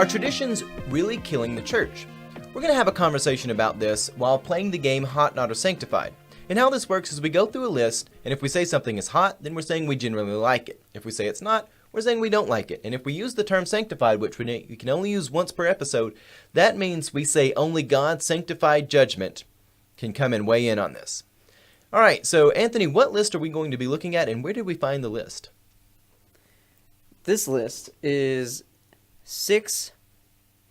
Are traditions really killing the church? We're going to have a conversation about this while playing the game Hot, Not, or Sanctified. And how this works is we go through a list, and if we say something is hot, then we're saying we generally like it. If we say it's not, we're saying we don't like it. And if we use the term sanctified, which we can only use once per episode, that means we say only God's sanctified judgment can come and weigh in on this. All right, so Anthony, what list are we going to be looking at, and where did we find the list? This list is 6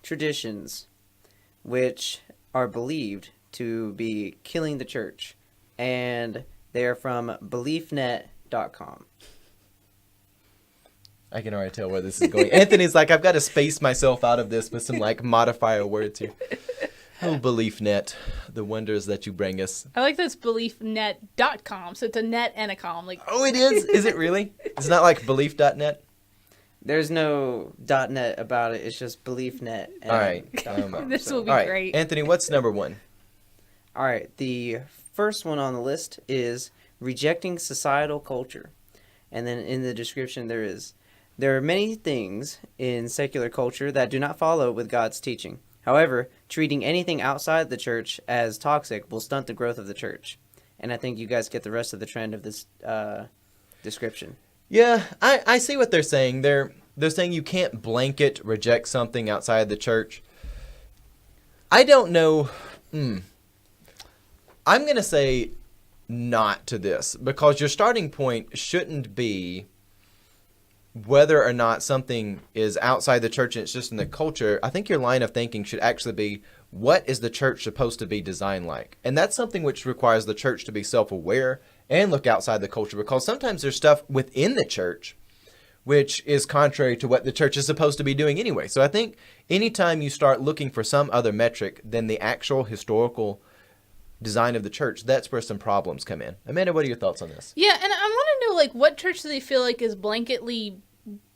traditions which are believed to be killing the church, and they are from beliefnet.com. I can already tell where this is going. Anthony's like, I've got to space myself out of this with some modifier words here. Oh, BeliefNet, the wonders that you bring us. I like this beliefnet.com, so it's a net and a com. Oh, it is? Is it really? It's not like belief.net? There's no .net about it. It's just BeliefNet. All right. This will be great. Anthony, what's number 1? All right. The first one on the list is rejecting societal culture. And then in the description there are many things in secular culture that do not follow with God's teaching. However, treating anything outside the church as toxic will stunt the growth of the church. And I think you guys get the rest of the trend of this description. Yeah, I see what they're saying. They're saying you can't blanket reject something outside the church. I don't know. I'm going to say not to this, because your starting point shouldn't be whether or not something is outside the church and it's just in the culture. I think your line of thinking should actually be, what is the church supposed to be designed like? And that's something which requires the church to be self-aware and look outside the culture, because sometimes there's stuff within the church which is contrary to what the church is supposed to be doing anyway. So I think anytime you start looking for some other metric than the actual historical design of the church, that's where some problems come in. Amanda, what are your thoughts on this? Yeah, and I want to know, what church do they feel like is blanketly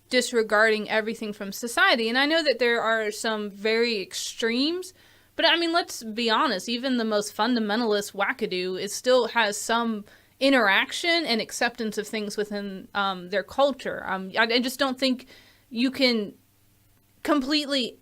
disregarding everything from society? And I know that there are some very extremes, but I mean, let's be honest, even the most fundamentalist wackadoo, it still has some interaction and acceptance of things within their culture. I just don't think you can completely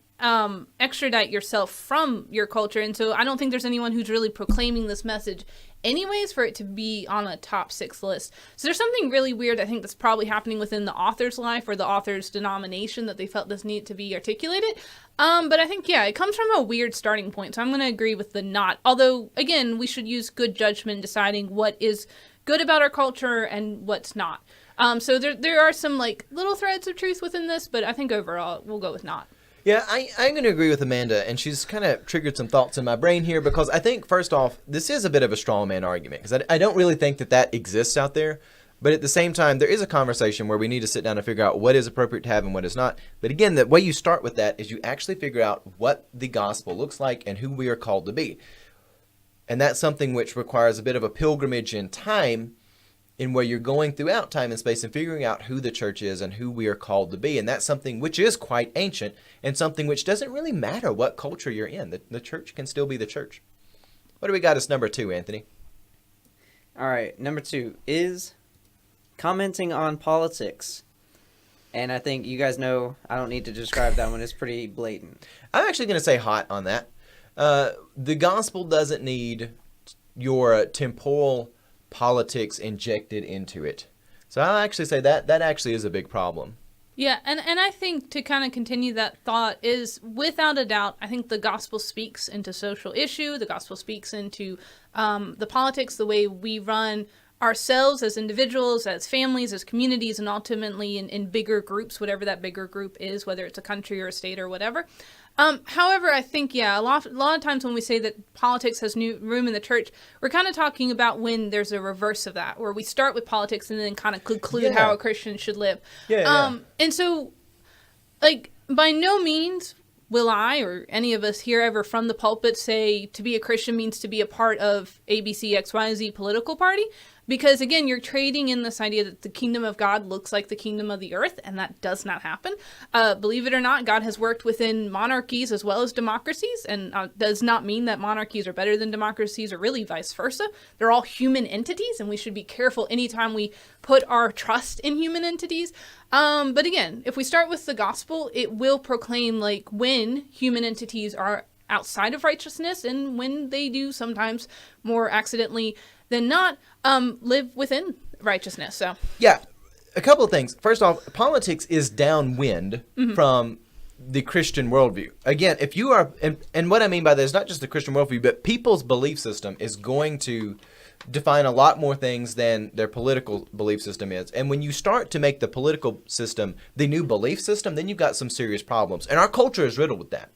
extradite yourself from your culture, and so I don't think there's anyone who's really proclaiming this message anyways for it to be on a top 6 list. So there's something really weird, I think, that's probably happening within the author's life or the author's denomination that they felt this needed to be articulated. But I think, it comes from a weird starting point, so I'm going to agree with the not. Although, again, we should use good judgment in deciding what is good about our culture and what's not. So there are some little threads of truth within this, but I think overall we'll go with not. Yeah, I'm going to agree with Amanda, and she's kind of triggered some thoughts in my brain here, because I think, first off, this is a bit of a straw man argument, because I don't really think that exists out there, but at the same time, there is a conversation where we need to sit down and figure out what is appropriate to have and what is not. But again, the way you start with that is you actually figure out what the gospel looks like and who we are called to be. And that's something which requires a bit of a pilgrimage in time, in where you're going throughout time and space and figuring out who the church is and who we are called to be. And that's something which is quite ancient and something which doesn't really matter what culture you're in. The church can still be the church. What do we got as number 2, Anthony? All right, number 2 is commenting on politics. And I think you guys know I don't need to describe that one. It's pretty blatant. I'm actually going to say hot on that. The gospel doesn't need your temporal politics injected into it. So I'll actually say that actually is a big problem. Yeah, and I think to kind of continue that thought is, without a doubt, I think the gospel speaks into social issue. The gospel speaks into the politics, the way we run ourselves as individuals, as families, as communities, and ultimately in bigger groups, whatever that bigger group is, whether it's a country or a state or whatever. However, I think, a lot of times when we say that politics has new room in the church, we're kind of talking about when there's a reverse of that, where we start with politics and then kind of conclude how a Christian should live. And so, by no means will I or any of us here ever from the pulpit say to be a Christian means to be a part of ABCXYZ political party. Because again, you're trading in this idea that the kingdom of God looks like the kingdom of the earth, and that does not happen. Believe it or not, God has worked within monarchies as well as democracies, and does not mean that monarchies are better than democracies, or really vice versa. They're all human entities, and we should be careful anytime we put our trust in human entities. But again, if we start with the gospel, it will proclaim like when human entities are outside of righteousness, and when they do sometimes more accidentally than not live within righteousness. So Yeah, a couple of things. First off, politics is downwind from the Christian worldview. Again, if you are, and what I mean by that is not just the Christian worldview, but people's belief system is going to define a lot more things than their political belief system is. And when you start to make the political system the new belief system, then you've got some serious problems. And our culture is riddled with that.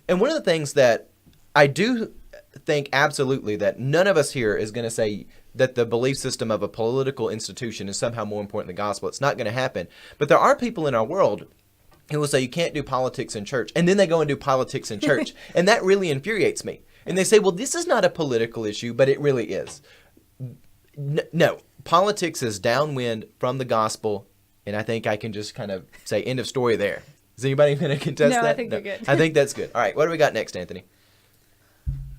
And one of the things that I do think absolutely that none of us here is going to say that the belief system of a political institution is somehow more important than the gospel. It's not going to happen. But there are people in our world who will say you can't do politics in church, and then they go and do politics in church. And that really infuriates me. And they say, well, this is not a political issue, but it really is. No, politics is downwind from the gospel, and I think I can just kind of say end of story there. Is anybody going to contest that? No, I think you're good. I think that's good. All right, what do we got next, Anthony?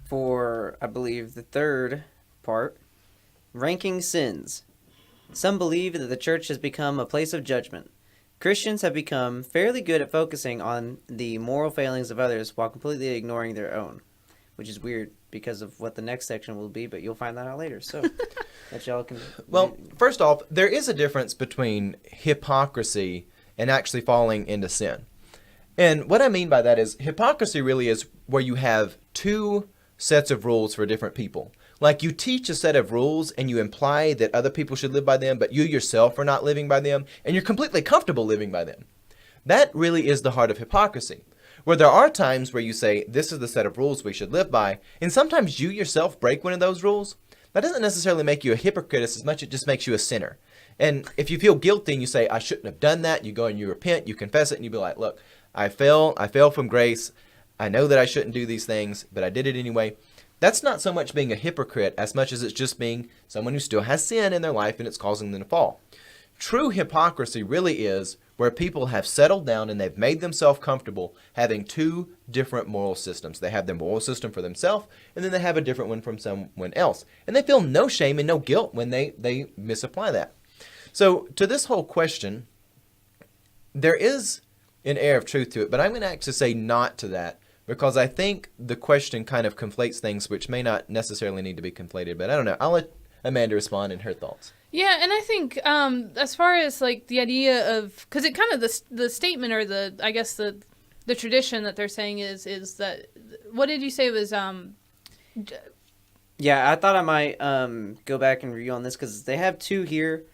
For, I believe, the third part, ranking sins. Some believe that the church has become a place of judgment. Christians have become fairly good at focusing on the moral failings of others while completely ignoring their own, which is weird because of what the next section will be, but you'll find that out later. So that y'all can. Well, first off, there is a difference between hypocrisy and actually falling into sin. And what I mean by that is hypocrisy really is where you have two sets of rules for different people. Like you teach a set of rules and you imply that other people should live by them, but you yourself are not living by them, and you're completely comfortable living by them. That really is the heart of hypocrisy. Where there are times where you say, this is the set of rules we should live by, and sometimes you yourself break one of those rules. That doesn't necessarily make you a hypocrite as much as it just makes you a sinner. And if you feel guilty and you say, I shouldn't have done that, you go and you repent, you confess it, and you be like, look, I fell from grace. I know that I shouldn't do these things, but I did it anyway. That's not so much being a hypocrite as much as it's just being someone who still has sin in their life and it's causing them to fall. True hypocrisy really is where people have settled down and they've made themselves comfortable having two different moral systems. They have their moral system for themselves, and then they have a different one from someone else. And they feel no shame and no guilt when they misapply that. So to this whole question, there is an air of truth to it, but I'm going to actually say not to that, because I think the question kind of conflates things which may not necessarily need to be conflated. But I don't know. I'll let Amanda respond in her thoughts. Yeah, and I think as far as like the idea of, because it kind of the statement or the tradition that they're saying is that, what did you say was Yeah, I thought I might go back and review on this because they have two here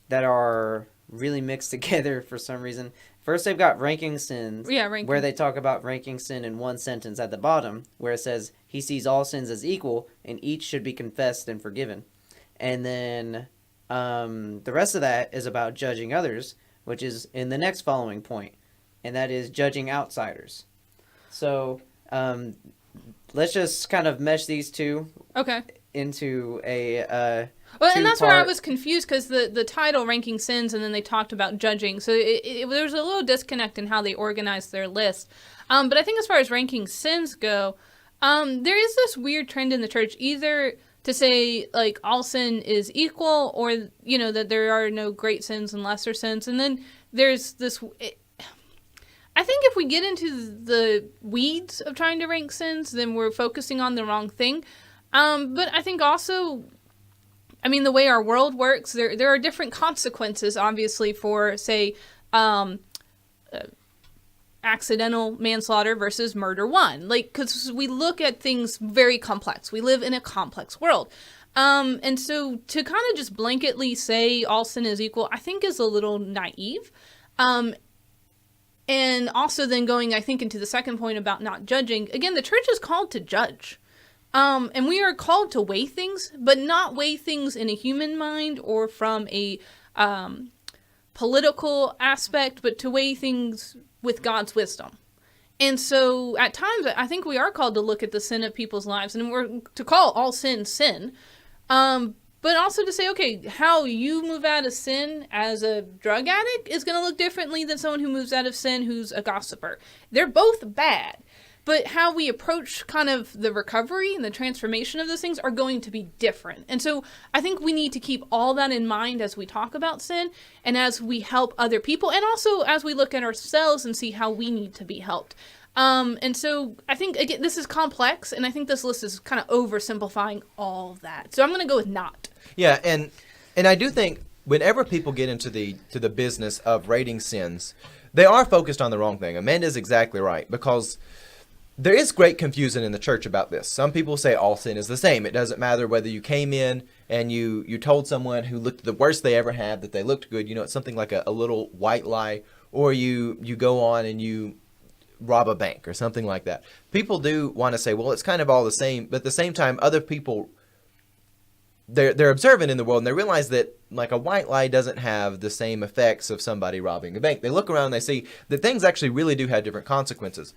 that are really mixed together for some reason. First, they've got ranking sins, where they talk about ranking sin in one sentence at the bottom, where it says, he sees all sins as equal, and each should be confessed and forgiven. And then the rest of that is about judging others, which is in the next following point, and that is judging outsiders. So let's just kind of mesh these two into a well, and that's where I was confused, because the title, Ranking Sins, and then they talked about judging. So there's a little disconnect in how they organized their list. But I think as far as ranking sins go, there is this weird trend in the church, either to say, like, all sin is equal, or, you know, that there are no great sins and lesser sins. And then there's this... I think if we get into the weeds of trying to rank sins, then we're focusing on the wrong thing. But I think also... I mean, the way our world works, there are different consequences, obviously, for, say, accidental manslaughter versus murder one. Like, because we look at things very complex. We live in a complex world. And so to kind of just blanketly say all sin is equal, I think is a little naive. And also then going, I think, into the second point about not judging. Again, the church is called to judge. And we are called to weigh things, but not weigh things in a human mind or from a political aspect, but to weigh things with God's wisdom. And so at times, I think we are called to look at the sin of people's lives, and we're to call all sin, sin. but also to say, okay, how you move out of sin as a drug addict is going to look differently than someone who moves out of sin who's a gossiper. They're both bad. But how we approach kind of the recovery and the transformation of those things are going to be different. And so I think we need to keep all that in mind as we talk about sin and as we help other people, and also as we look at ourselves and see how we need to be helped. And so I think, again, this is complex, and I think this list is kind of oversimplifying all of that. So I'm going to go with not. Yeah, and I do think whenever people get into the business of rating sins, they are focused on the wrong thing. Amanda's exactly right, because there is great confusion in the church about this. Some people say all sin is the same. It doesn't matter whether you came in and you told someone who looked the worst they ever had that they looked good. You know, it's something like a little white lie, or you go on and you rob a bank or something like that. People do want to say, well, it's kind of all the same, but at the same time, other people, they're observant in the world, and they realize that like a white lie doesn't have the same effects of somebody robbing a bank. They look around and they see that things actually really do have different consequences.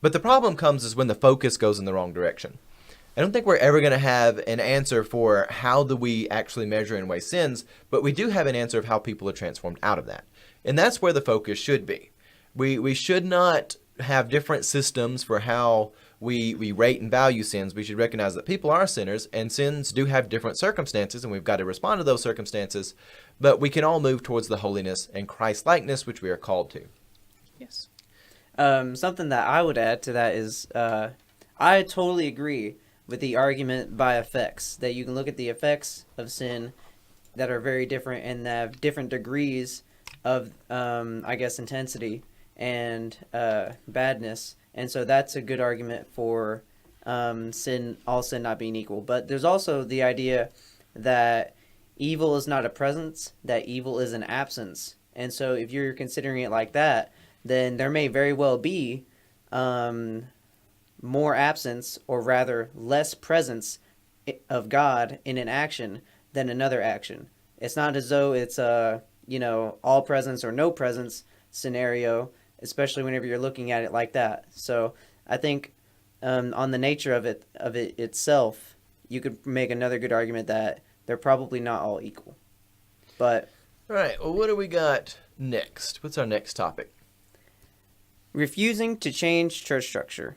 But the problem comes is when the focus goes in the wrong direction. I don't think we're ever going to have an answer for how do we actually measure and weigh sins, but we do have an answer of how people are transformed out of that. And that's where the focus should be. We should not have different systems for how we rate and value sins. We should recognize that people are sinners, and sins do have different circumstances, and we've got to respond to those circumstances, but we can all move towards the holiness and Christ-likeness which we are called to. Yes. Something that I would add to that is I totally agree with the argument by effects, that you can look at the effects of sin that are very different and that have different degrees of, intensity and badness. And so that's a good argument for all sin not being equal. But there's also the idea that evil is not a presence, that evil is an absence. And so if you're considering it like that, then there may very well be more absence, or rather less presence of God in an action than another action. It's not as though it's a, all presence or no presence scenario, especially whenever you're looking at it like that. So I think on the nature of it itself, you could make another good argument that they're probably not all equal. But All right, well, what do we got next? What's our next topic? refusing to change church structure.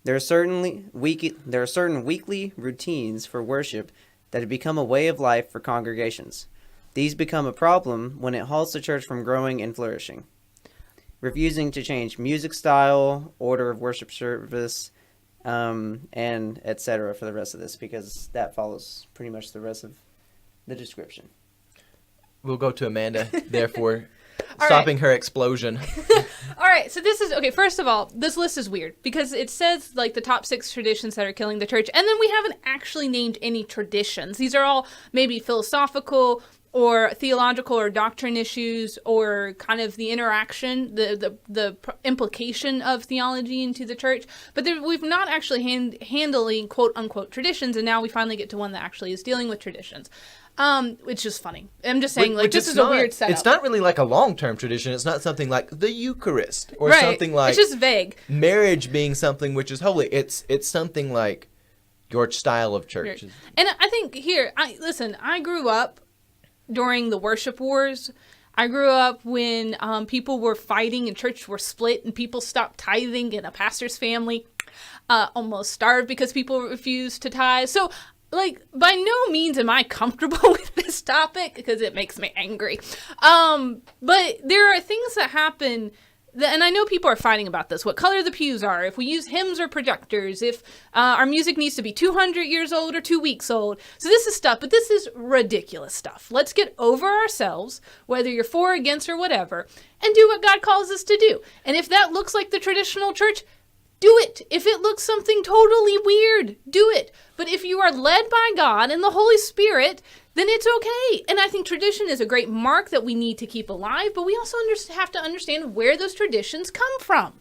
There are certain weekly routines for worship that have become a way of life for congregations. These become a problem when it halts the church from growing and flourishing. Refusing to change music style, order of worship service, and etc. for the rest of this, because that follows pretty much the rest of the description. We'll go to Amanda, therefore, All stopping her explosion. All right, so this is, okay, first of all, this list is weird because it says, like, the top 6 traditions that are killing the church, and then we haven't actually named any traditions. These are all maybe philosophical or theological or doctrine issues, or kind of the interaction, the implication of theology into the church. But we've not actually handling quote-unquote traditions, and now we finally get to one that actually is dealing with traditions. It's just funny. I'm just saying, like, this is a weird setup. It's not really like a long-term tradition. It's not something like the Eucharist or right. something like... It's just vague. Marriage being something which is holy. It's something like your style of church. And I think here, I grew up during the worship wars. I grew up when people were fighting and church were split and people stopped tithing, and a pastor's family almost starved because people refused to tithe. So, like, by no means am I comfortable with this topic because it makes me angry. But there are things that happen, and I know people are fighting about this, what color the pews are, if we use hymns or projectors, if our music needs to be 200 years old or 2 weeks old. So this is stuff, but this is ridiculous stuff. Let's get over ourselves, whether you're for, against, or whatever, and do what God calls us to do. And if that looks like the traditional church, do it. If it looks something totally weird, do it. But if you are led by God and the Holy Spirit, then it's okay. And I think tradition is a great mark that we need to keep alive, but we also have to understand where those traditions come from.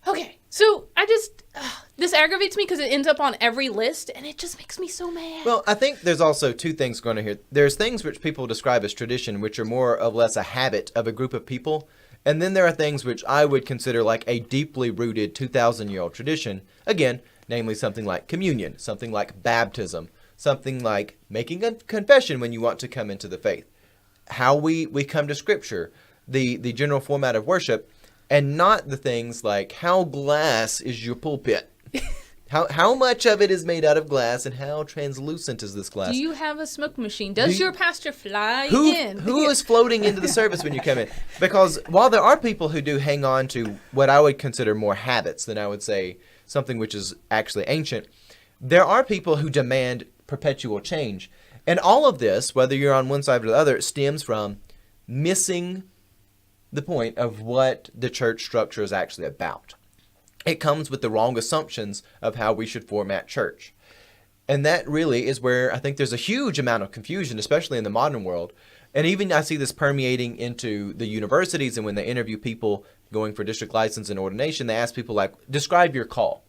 Okay, so this aggravates me because it ends up on every list, and it just makes me so mad. Well, I think there's also two things going on here. There's things which people describe as tradition, which are more or less a habit of a group of people. And then there are things which I would consider like a deeply rooted 2,000-year-old tradition. Again, namely something like communion, something like baptism, something like making a confession when you want to come into the faith, how we come to Scripture, the general format of worship, and not the things like how glass is your pulpit. How much of it is made out of glass, and how translucent is this glass? Do you have a smoke machine? Does your pastor fly Who in? is floating into the service when you come in? Because while there are people who do hang on to what I would consider more habits than I would say something which is actually ancient, there are people who demand perpetual change. And all of this, whether you're on one side or the other, stems from missing the point of what the church structure is actually about. It comes with the wrong assumptions of how we should format church. And that really is where I think there's a huge amount of confusion, especially in the modern world. And even I see this permeating into the universities, and when they interview people going for district license and ordination, they ask people like, describe your call.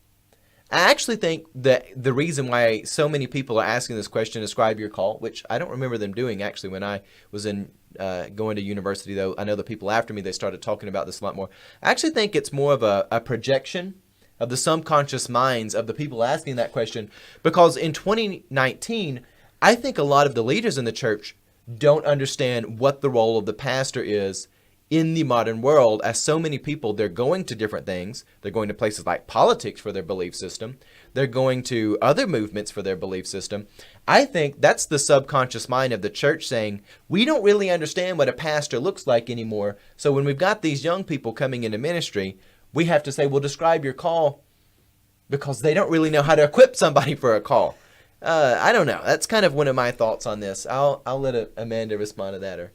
I actually think that the reason why so many people are asking this question, describe your call, which I don't remember them doing actually when I was going to university, though I know the people after me, they started talking about this a lot more. I actually think it's more of a projection of the subconscious minds of the people asking that question, because in 2019, I think a lot of the leaders in the church don't understand what the role of the pastor is in the modern world, as so many people, they're going to different things. They're going to places like politics for their belief system. They're going to other movements for their belief system. I think that's the subconscious mind of the church saying, we don't really understand what a pastor looks like anymore. So when we've got these young people coming into ministry, we have to say, well, describe your call, because they don't really know how to equip somebody for a call. I don't know. That's kind of one of my thoughts on this. I'll let Amanda respond to that.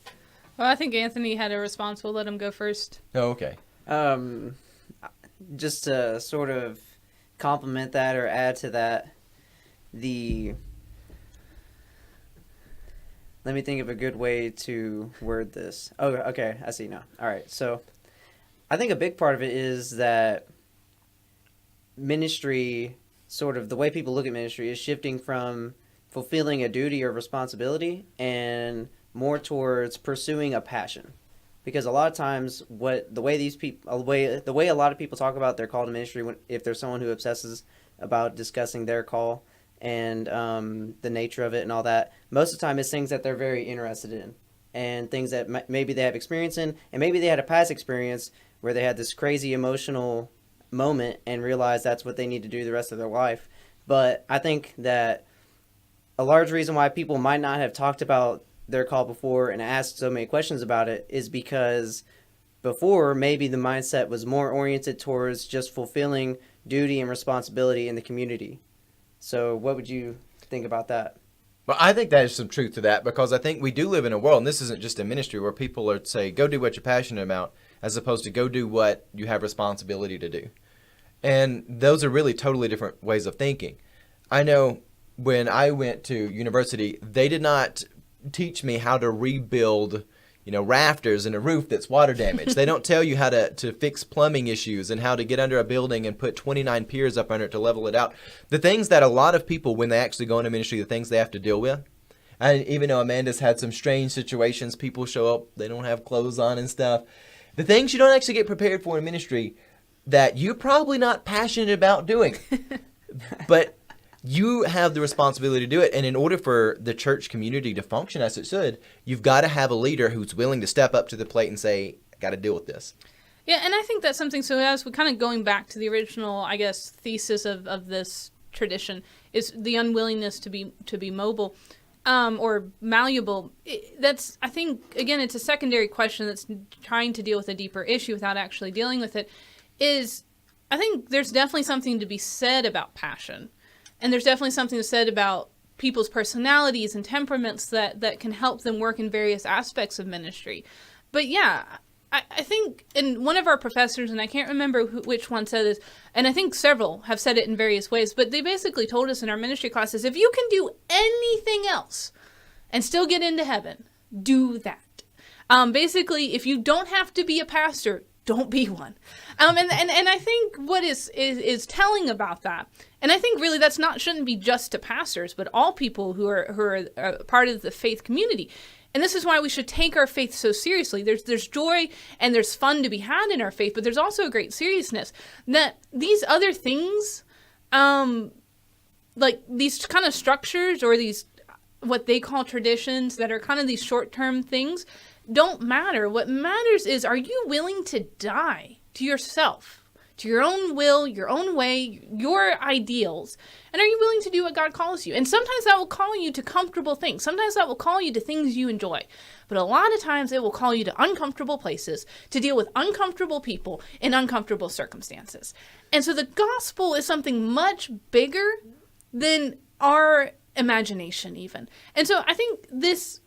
Well, I think Anthony had a response. We'll let him go first. Oh, okay. Just to sort of complement that or add to that, let me think of a good way to word this. Oh, okay, I see now. All right, so I think a big part of it is that ministry, sort of the way people look at ministry, is shifting from fulfilling a duty or responsibility and more towards pursuing a passion. Because a lot of times the way a lot of people talk about their call to ministry, if there's someone who obsesses about discussing their call and the nature of it and all that, most of the time it's things that they're very interested in and things that maybe they have experience in, and maybe they had a past experience where they had this crazy emotional moment and realized that's what they need to do the rest of their life. But I think that a large reason why people might not have talked about their call before and asked so many questions about it is because before maybe the mindset was more oriented towards just fulfilling duty and responsibility in the community. So what would you think about that? Well, I think there's some truth to that, because I think we do live in a world, and this isn't just a ministry, where people are say, go do what you're passionate about, as opposed to go do what you have responsibility to do. And those are really totally different ways of thinking. I know when I went to university, they did not teach me how to rebuild, rafters in a roof that's water damaged. They don't tell you how to fix plumbing issues and how to get under a building and put 29 piers up under it to level it out. The things that a lot of people, when they actually go into ministry, the things they have to deal with. And even though Amanda's had some strange situations, people show up, they don't have clothes on and stuff. The things you don't actually get prepared for in ministry that you're probably not passionate about doing. But you have the responsibility to do it. And in order for the church community to function as it should, you've got to have a leader who's willing to step up to the plate and say, I got to deal with this. Yeah, and I think that's something, so as we're kind of going back to the original, I guess, thesis of this tradition, is the unwillingness to be mobile or malleable. That's, I think, again, it's a secondary question that's trying to deal with a deeper issue without actually dealing with it, is I think there's definitely something to be said about passion. And there's definitely something to be said about people's personalities and temperaments that can help them work in various aspects of ministry. But yeah, I think, and one of our professors, and I can't remember which one said this, and I think several have said it in various ways, but they basically told us in our ministry classes, if you can do anything else and still get into heaven, do that. Basically, if you don't have to be a pastor, don't be one. And I think what is telling about that, and I think really shouldn't be just to pastors, but all people who are part of the faith community. And this is why we should take our faith so seriously. There's joy and there's fun to be had in our faith, but there's also a great seriousness that these other things, like these kind of structures or these what they call traditions that are kind of these short-term things don't matter. What matters is, are you willing to die to yourself, to your own will, your own way, your ideals? And are you willing to do what God calls you? And sometimes that will call you to comfortable things. Sometimes that will call you to things you enjoy. But a lot of times it will call you to uncomfortable places, to deal with uncomfortable people in uncomfortable circumstances. And so the gospel is something much bigger than our imagination even. And so I think this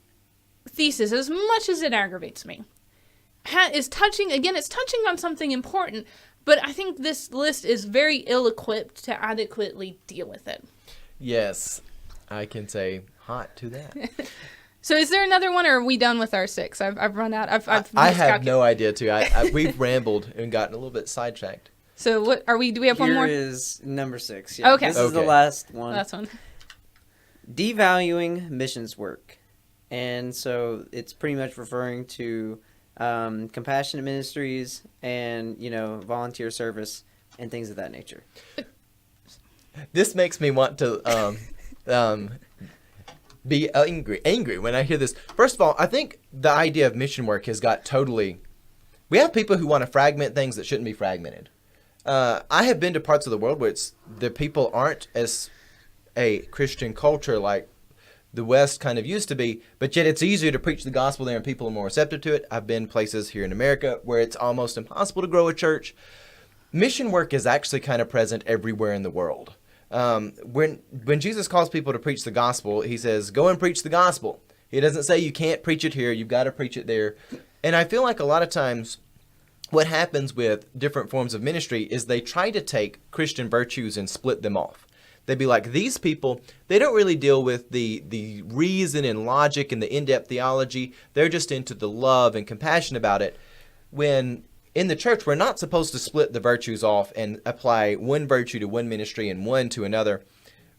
thesis, as much as it aggravates me, is touching, again, it's touching on something important, but I think this list is very ill-equipped to adequately deal with it. Yes, I can say hot to that. So is there another one, or are we done with our 6? I've run out. I have no idea, too. We've rambled and gotten a little bit sidetracked. So what are we? Do we have one more? Here is number 6. Yeah, Okay. This is the last one. Last one. Devaluing missions work. And so it's pretty much referring to compassionate ministries and, volunteer service and things of that nature. This makes me want to be angry when I hear this. First of all, I think the idea of mission work has got totally... We have people who want to fragment things that shouldn't be fragmented. I have been to parts of the world where the people aren't as a Christian culture like the West kind of used to be, but yet it's easier to preach the gospel there and people are more receptive to it. I've been places here in America where it's almost impossible to grow a church. Mission work is actually kind of present everywhere in the world. When Jesus calls people to preach the gospel, he says, go and preach the gospel. He doesn't say you can't preach it here, you've got to preach it there. And I feel like a lot of times what happens with different forms of ministry is they try to take Christian virtues and split them off. They'd be like, these people, they don't really deal with the reason and logic and the in-depth theology. They're just into the love and compassion about it. When in the church, we're not supposed to split the virtues off and apply one virtue to one ministry and one to another.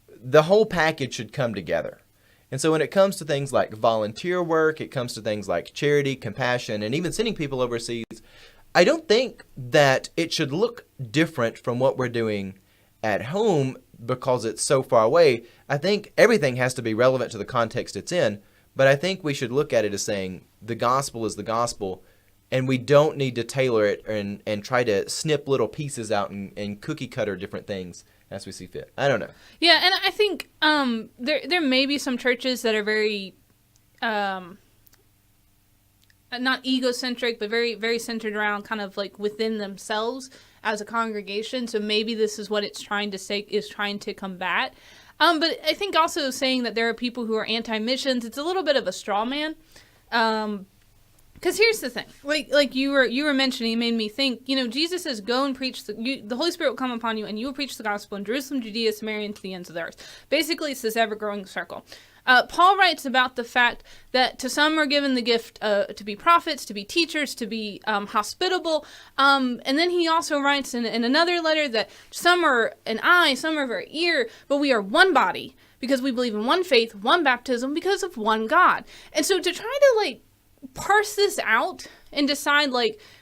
The whole package should come together. And so when it comes to things like volunteer work, it comes to things like charity, compassion, and even sending people overseas, I don't think that it should look different from what we're doing at home because it's so far away. I think everything has to be relevant to the context it's in, but I think we should look at it as saying the gospel is the gospel, and we don't need to tailor it and try to snip little pieces out and cookie cutter different things as we see fit. I don't know. Yeah, and I think there may be some churches that are very not egocentric, but very, very centered around kind of like within themselves as a congregation. So maybe this is what it's trying to say, is trying to combat. But I think also saying that there are people who are anti-missions, it's a little bit of a straw man. Because here's the thing, like you were mentioning, it made me think, Jesus says, go and preach, the Holy Spirit will come upon you and you will preach the gospel in Jerusalem, Judea, Samaria, and to the ends of the earth. Basically, it's this ever-growing circle. Paul writes about the fact that to some are given the gift to be prophets, to be teachers, to be hospitable. And then he also writes in another letter that some are an eye, some are an ear, but we are one body because we believe in one faith, one baptism, because of one God. And so to try to parse this out and decide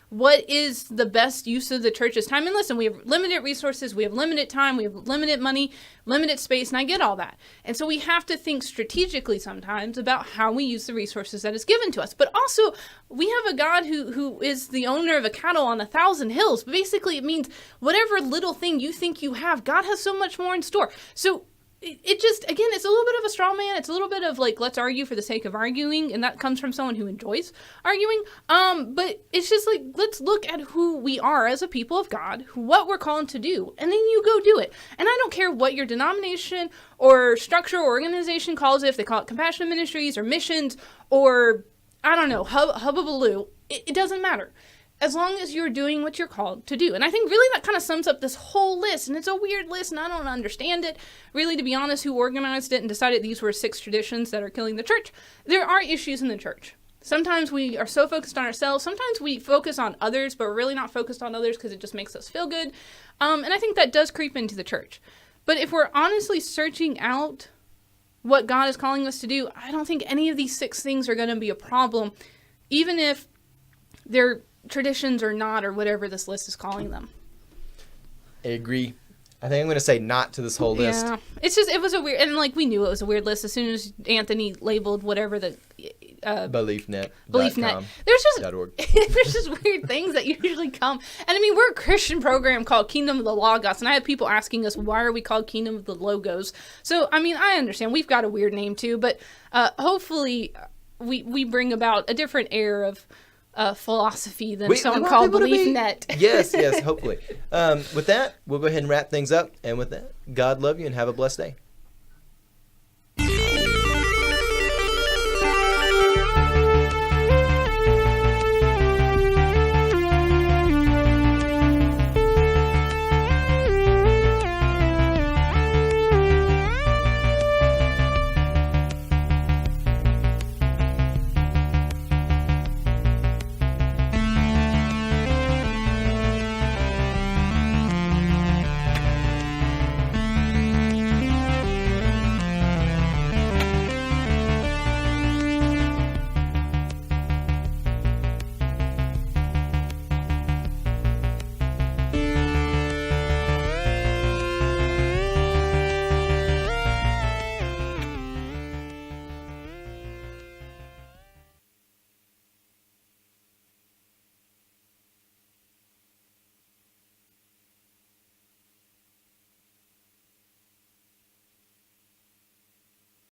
what is the best use of the church's time. And listen, we have limited resources, we have limited time, we have limited money, limited space, and I get all that. And so we have to think strategically sometimes about how we use the resources that is given to us. But also, we have a God who is the owner of a cattle on 1,000 hills. Basically, it means whatever little thing you think you have, God has so much more in store. So it just, again, it's a little bit of a straw man. It's a little bit of let's argue for the sake of arguing. And that comes from someone who enjoys arguing. But it's just let's look at who we are as a people of God, what we're called to do. And then you go do it. And I don't care what your denomination or structure or organization calls it, if they call it compassionate ministries or missions or, I don't know, hubbubaloo. It doesn't matter. As long as you're doing what you're called to do. And I think really that kind of sums up this whole list. And it's a weird list, and I don't understand it. Really, to be honest, who organized it and decided these were 6 traditions that are killing the church? There are issues in the church. Sometimes we are so focused on ourselves. Sometimes we focus on others, but we're really not focused on others because it just makes us feel good. And I think that does creep into the church. But if we're honestly searching out what God is calling us to do, I don't think any of these 6 things are going to be a problem, even if they're traditions or not, or whatever this list is calling them. I agree. I think I'm going to say not to this whole list. Yeah, it's just it was a weird, and like we knew it was a weird list as soon as Anthony labeled whatever the BeliefNet. BeliefNet. There's .org. there's just weird things that usually come, and I mean we're a Christian program called Kingdom of the Logos, and I have people asking us why are we called Kingdom of the Logos. So I mean I understand we've got a weird name too, but hopefully we bring about a different air of philosophy than someone want called people to be- BeliefNet. Yes, hopefully. With that, we'll go ahead and wrap things up. And with that, God love you and have a blessed day.